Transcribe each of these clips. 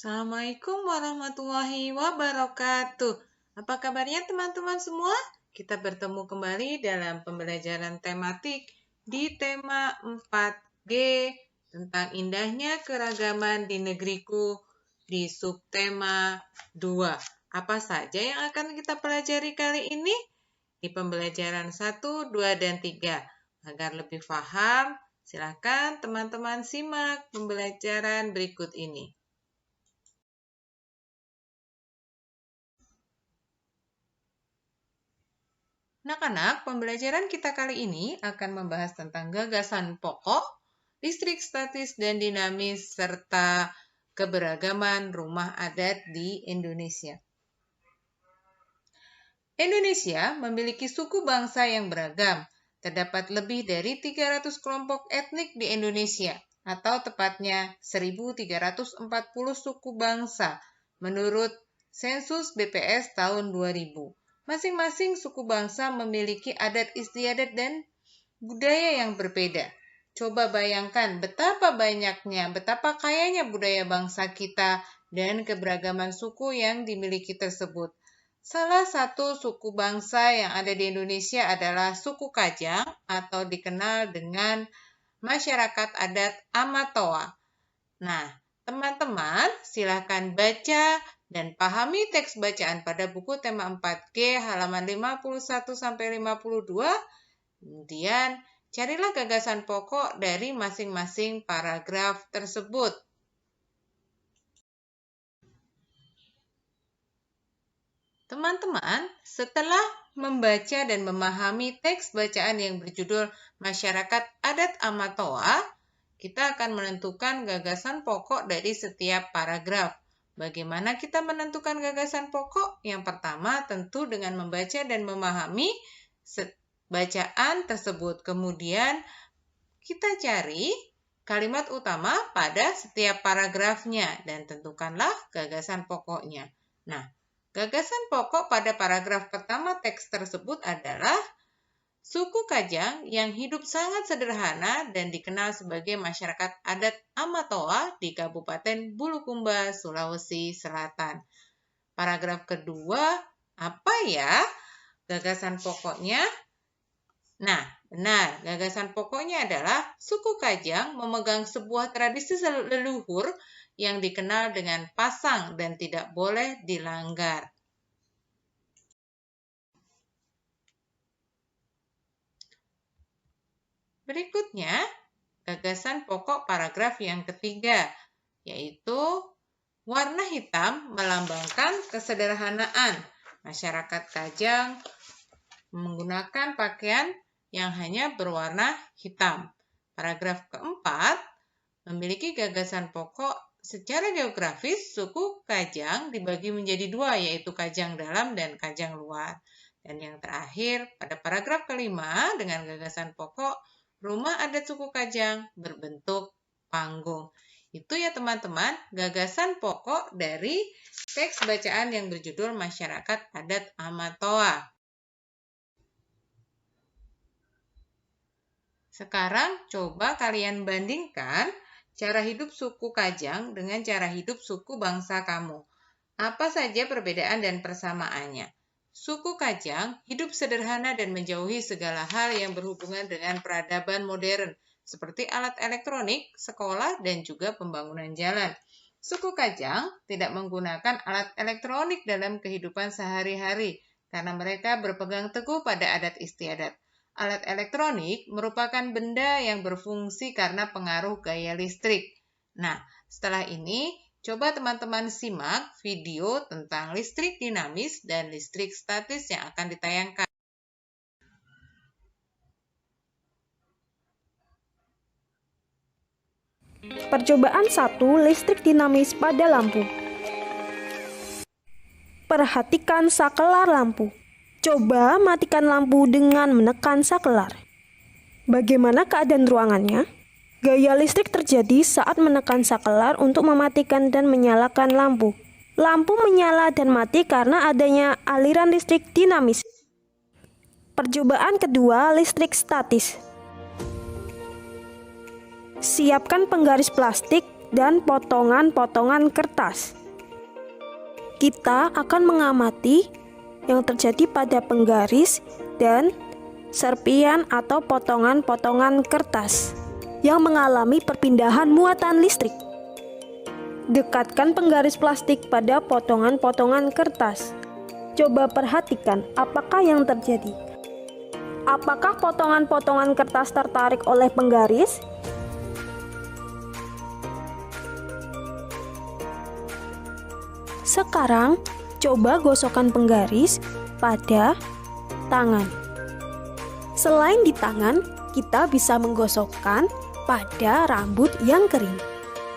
Assalamualaikum warahmatullahi wabarakatuh. Apa kabarnya teman-teman semua? Kita bertemu kembali dalam pembelajaran tematik di tema 4G tentang indahnya keragaman di negeriku di subtema 2. Apa saja yang akan kita pelajari kali ini? Di pembelajaran 1, 2, dan 3. Agar lebih paham, silakan teman-teman simak pembelajaran berikut ini. Anak-anak, pembelajaran kita kali ini akan membahas tentang gagasan pokok, listrik statis dan dinamis, serta keberagaman rumah adat di Indonesia. Indonesia memiliki suku bangsa yang beragam. Terdapat lebih dari 300 kelompok etnik di Indonesia, atau tepatnya 1.340 suku bangsa, menurut sensus BPS tahun 2000. Masing-masing suku bangsa memiliki adat istiadat dan budaya yang berbeda. Coba bayangkan betapa kayanya budaya bangsa kita dan keberagaman suku yang dimiliki tersebut. Salah satu suku bangsa yang ada di Indonesia adalah suku Kajang atau dikenal dengan masyarakat adat Amatoa. Nah, teman-teman silakan baca dan pahami teks bacaan pada buku tema 4G halaman 51-52. Kemudian, carilah gagasan pokok dari masing-masing paragraf tersebut. Teman-teman, setelah membaca dan memahami teks bacaan yang berjudul Masyarakat Adat Amatoa, kita akan menentukan gagasan pokok dari setiap paragraf. Bagaimana kita menentukan gagasan pokok? Yang pertama, tentu dengan membaca dan memahami bacaan tersebut. Kemudian, kita cari kalimat utama pada setiap paragrafnya dan tentukanlah gagasan pokoknya. Nah, gagasan pokok pada paragraf pertama teks tersebut adalah suku Kajang yang hidup sangat sederhana dan dikenal sebagai masyarakat adat Amatoa di Kabupaten Bulukumba, Sulawesi Selatan. Paragraf kedua, apa ya gagasan pokoknya? Nah, benar, gagasan pokoknya adalah suku Kajang memegang sebuah tradisi leluhur yang dikenal dengan pasang dan tidak boleh dilanggar. Berikutnya, gagasan pokok paragraf yang ketiga, yaitu warna hitam melambangkan kesederhanaan. Masyarakat Kajang menggunakan pakaian yang hanya berwarna hitam. Paragraf keempat, memiliki gagasan pokok secara geografis, suku Kajang dibagi menjadi dua, yaitu Kajang dalam dan Kajang luar. Dan yang terakhir, pada paragraf kelima, dengan gagasan pokok, rumah adat suku Kajang berbentuk panggung. Itu ya teman-teman, gagasan pokok dari teks bacaan yang berjudul Masyarakat Adat Amatoa. Sekarang coba kalian bandingkan cara hidup suku Kajang dengan cara hidup suku bangsa kamu. Apa saja perbedaan dan persamaannya? Suku Kajang hidup sederhana dan menjauhi segala hal yang berhubungan dengan peradaban modern, seperti alat elektronik, sekolah, dan juga pembangunan jalan. Suku Kajang tidak menggunakan alat elektronik dalam kehidupan sehari-hari, karena mereka berpegang teguh pada adat istiadat. Alat elektronik merupakan benda yang berfungsi karena pengaruh gaya listrik. Nah, setelah ini, coba teman-teman simak video tentang listrik dinamis dan listrik statis yang akan ditayangkan. Percobaan 1, listrik dinamis pada lampu. Perhatikan sakelar lampu. Coba matikan lampu dengan menekan sakelar. Bagaimana keadaan ruangannya? Gaya listrik terjadi saat menekan sakelar untuk mematikan dan menyalakan lampu. Lampu menyala dan mati karena adanya aliran listrik dinamis. Percobaan kedua, listrik statis. Siapkan penggaris plastik dan potongan-potongan kertas. Kita akan mengamati yang terjadi pada penggaris dan serpian atau potongan-potongan kertas yang mengalami perpindahan muatan listrik. Dekatkan penggaris plastik pada potongan-potongan kertas. Coba perhatikan apakah yang terjadi. Apakah potongan-potongan kertas tertarik oleh penggaris? Sekarang, coba gosokkan penggaris pada tangan. Selain di tangan, kita bisa menggosokkan pada rambut yang kering.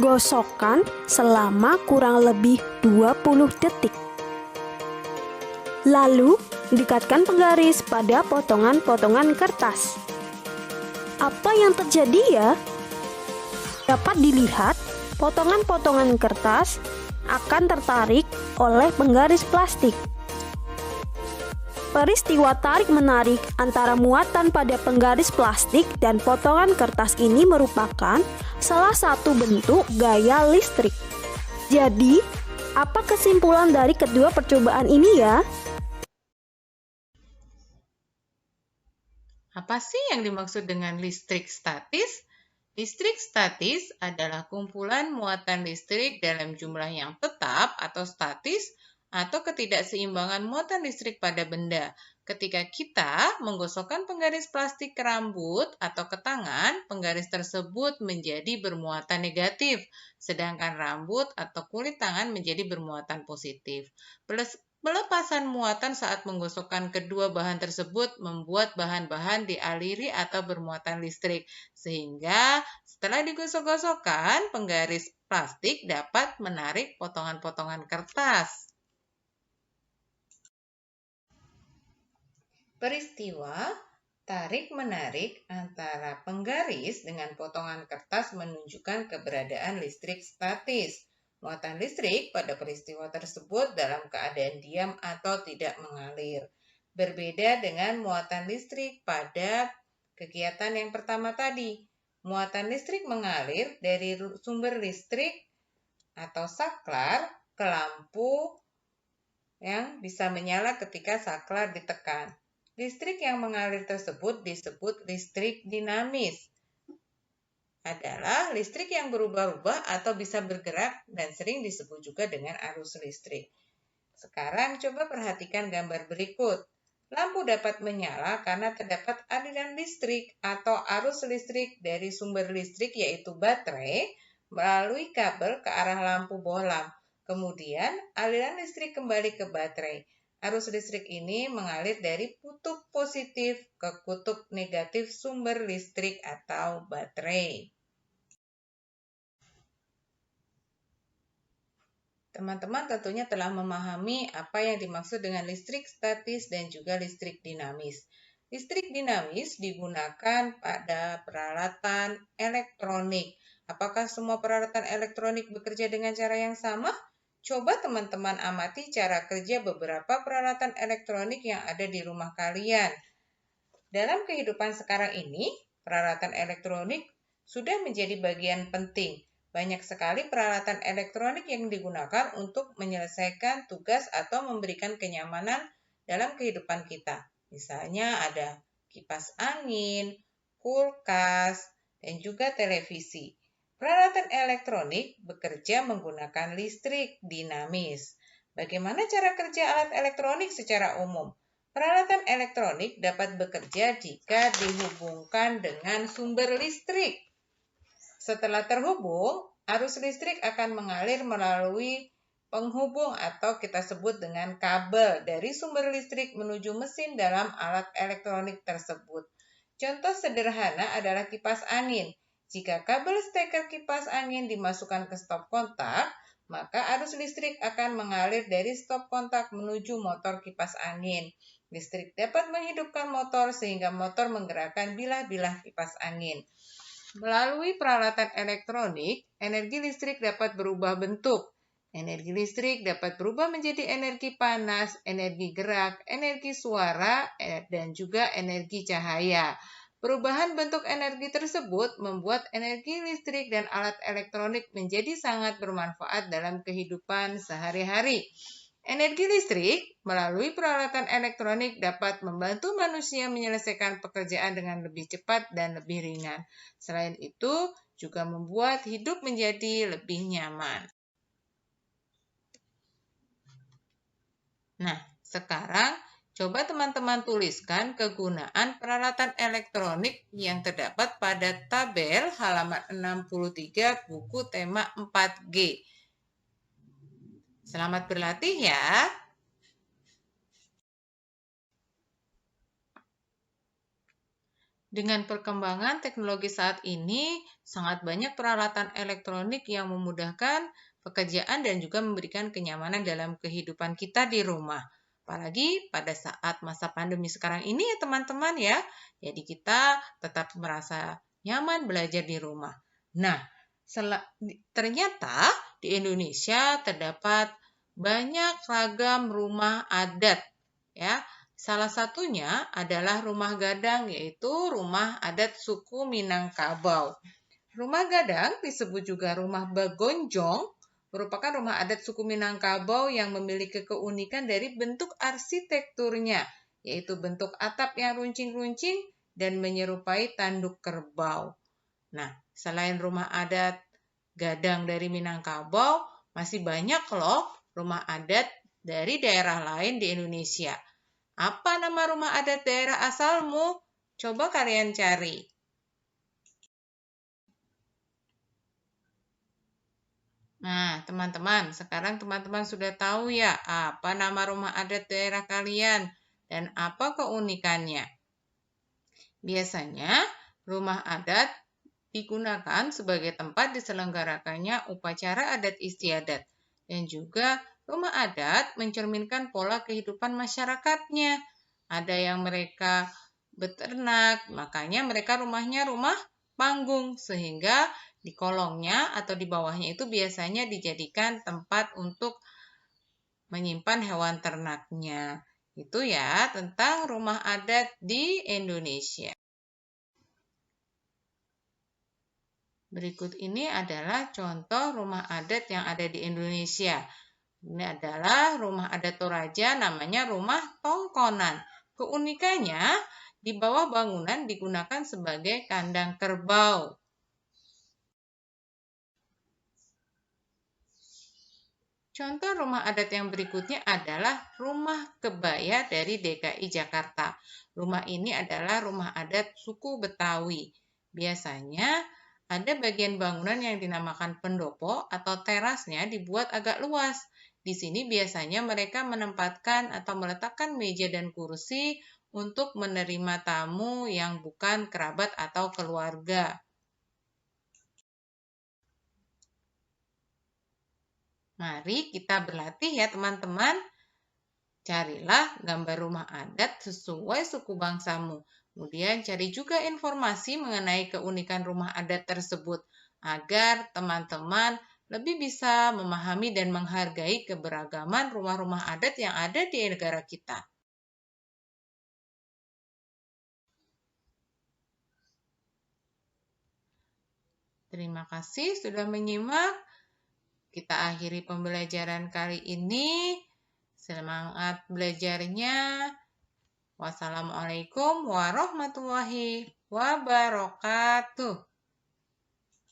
Gosokkan selama kurang lebih 20 detik. Lalu, dekatkan penggaris pada potongan-potongan kertas. Apa yang terjadi ya? Dapat dilihat, potongan-potongan kertas akan tertarik oleh penggaris plastik. Peristiwa tarik-menarik antara muatan pada penggaris plastik dan potongan kertas ini merupakan salah satu bentuk gaya listrik. Jadi, apa kesimpulan dari kedua percobaan ini ya? Apa sih yang dimaksud dengan listrik statis? Listrik statis adalah kumpulan muatan listrik dalam jumlah yang tetap atau statis atau ketidakseimbangan muatan listrik pada benda. Ketika kita menggosokkan penggaris plastik ke rambut atau ke tangan, penggaris tersebut menjadi bermuatan negatif, sedangkan rambut atau kulit tangan menjadi bermuatan positif. Pelepasan muatan saat menggosokkan kedua bahan tersebut membuat bahan-bahan dialiri atau bermuatan listrik, sehingga setelah digosok-gosokkan, penggaris plastik dapat menarik potongan-potongan kertas. Peristiwa tarik-menarik antara penggaris dengan potongan kertas menunjukkan keberadaan listrik statis. Muatan listrik pada peristiwa tersebut dalam keadaan diam atau tidak mengalir. Berbeda dengan muatan listrik pada kegiatan yang pertama tadi. Muatan listrik mengalir dari sumber listrik atau saklar ke lampu yang bisa menyala ketika saklar ditekan. Listrik yang mengalir tersebut disebut listrik dinamis. Adalah listrik yang berubah-ubah atau bisa bergerak dan sering disebut juga dengan arus listrik. Sekarang coba perhatikan gambar berikut. Lampu dapat menyala karena terdapat aliran listrik atau arus listrik dari sumber listrik yaitu baterai melalui kabel ke arah lampu bohlam. Kemudian aliran listrik kembali ke baterai. Arus listrik ini mengalir dari kutub positif ke kutub negatif sumber listrik atau baterai. Teman-teman tentunya telah memahami apa yang dimaksud dengan listrik statis dan juga listrik dinamis. Listrik dinamis digunakan pada peralatan elektronik. Apakah semua peralatan elektronik bekerja dengan cara yang sama? Coba teman-teman amati cara kerja beberapa peralatan elektronik yang ada di rumah kalian. Dalam kehidupan sekarang ini, peralatan elektronik sudah menjadi bagian penting. Banyak sekali peralatan elektronik yang digunakan untuk menyelesaikan tugas atau memberikan kenyamanan dalam kehidupan kita. Misalnya ada kipas angin, kulkas, dan juga televisi. Peralatan elektronik bekerja menggunakan listrik dinamis. Bagaimana cara kerja alat elektronik secara umum? Peralatan elektronik dapat bekerja jika dihubungkan dengan sumber listrik. Setelah terhubung, arus listrik akan mengalir melalui penghubung atau kita sebut dengan kabel dari sumber listrik menuju mesin dalam alat elektronik tersebut. Contoh sederhana adalah kipas angin. Jika kabel steker kipas angin dimasukkan ke stop kontak, maka arus listrik akan mengalir dari stop kontak menuju motor kipas angin. Listrik dapat menghidupkan motor sehingga motor menggerakkan bilah-bilah kipas angin. Melalui peralatan elektronik, energi listrik dapat berubah bentuk. Energi listrik dapat berubah menjadi energi panas, energi gerak, energi suara, dan juga energi cahaya. Perubahan bentuk energi tersebut membuat energi listrik dan alat elektronik menjadi sangat bermanfaat dalam kehidupan sehari-hari. Energi listrik melalui peralatan elektronik dapat membantu manusia menyelesaikan pekerjaan dengan lebih cepat dan lebih ringan. Selain itu, juga membuat hidup menjadi lebih nyaman. Nah, sekarang coba teman-teman tuliskan kegunaan peralatan elektronik yang terdapat pada tabel halaman 63 buku tema 4G. Selamat berlatih ya. Dengan perkembangan teknologi saat ini, sangat banyak peralatan elektronik yang memudahkan pekerjaan dan juga memberikan kenyamanan dalam kehidupan kita di rumah. Apalagi pada saat masa pandemi sekarang ini ya teman-teman ya. Jadi kita tetap merasa nyaman belajar di rumah. Nah, ternyata di Indonesia terdapat banyak ragam rumah adat ya. Salah satunya adalah rumah gadang, yaitu rumah adat suku Minangkabau. Rumah gadang disebut juga rumah bagonjong, merupakan rumah adat suku Minangkabau yang memiliki keunikan dari bentuk arsitekturnya, yaitu bentuk atap yang runcing-runcing dan menyerupai tanduk kerbau. Nah, selain rumah adat gadang dari Minangkabau, masih banyak loh rumah adat dari daerah lain di Indonesia. Apa nama rumah adat daerah asalmu? Coba kalian cari. Nah, teman-teman, sekarang teman-teman sudah tahu ya apa nama rumah adat daerah kalian dan apa keunikannya. Biasanya, rumah adat digunakan sebagai tempat diselenggarakannya upacara adat istiadat dan juga rumah adat mencerminkan pola kehidupan masyarakatnya. Ada yang mereka beternak, makanya mereka rumahnya rumah panggung, sehingga di kolongnya atau di bawahnya itu biasanya dijadikan tempat untuk menyimpan hewan ternaknya. Itu ya tentang rumah adat di Indonesia. Berikut ini adalah contoh rumah adat yang ada di Indonesia. Ini adalah rumah adat Toraja, namanya rumah tongkonan. Keunikannya, di bawah bangunan digunakan sebagai kandang kerbau. Contoh rumah adat yang berikutnya adalah rumah kebaya dari DKI Jakarta. Rumah ini adalah rumah adat suku Betawi. Biasanya ada bagian bangunan yang dinamakan pendopo atau terasnya dibuat agak luas. Di sini biasanya mereka menempatkan atau meletakkan meja dan kursi untuk menerima tamu yang bukan kerabat atau keluarga. Mari kita berlatih ya teman-teman. Carilah gambar rumah adat sesuai suku bangsamu. Kemudian cari juga informasi mengenai keunikan rumah adat tersebut agar teman-teman lebih bisa memahami dan menghargai keberagaman rumah-rumah adat yang ada di negara kita. Terima kasih sudah menyimak. Kita akhiri pembelajaran kali ini. Semangat belajarnya. Wassalamualaikum warahmatullahi wabarakatuh.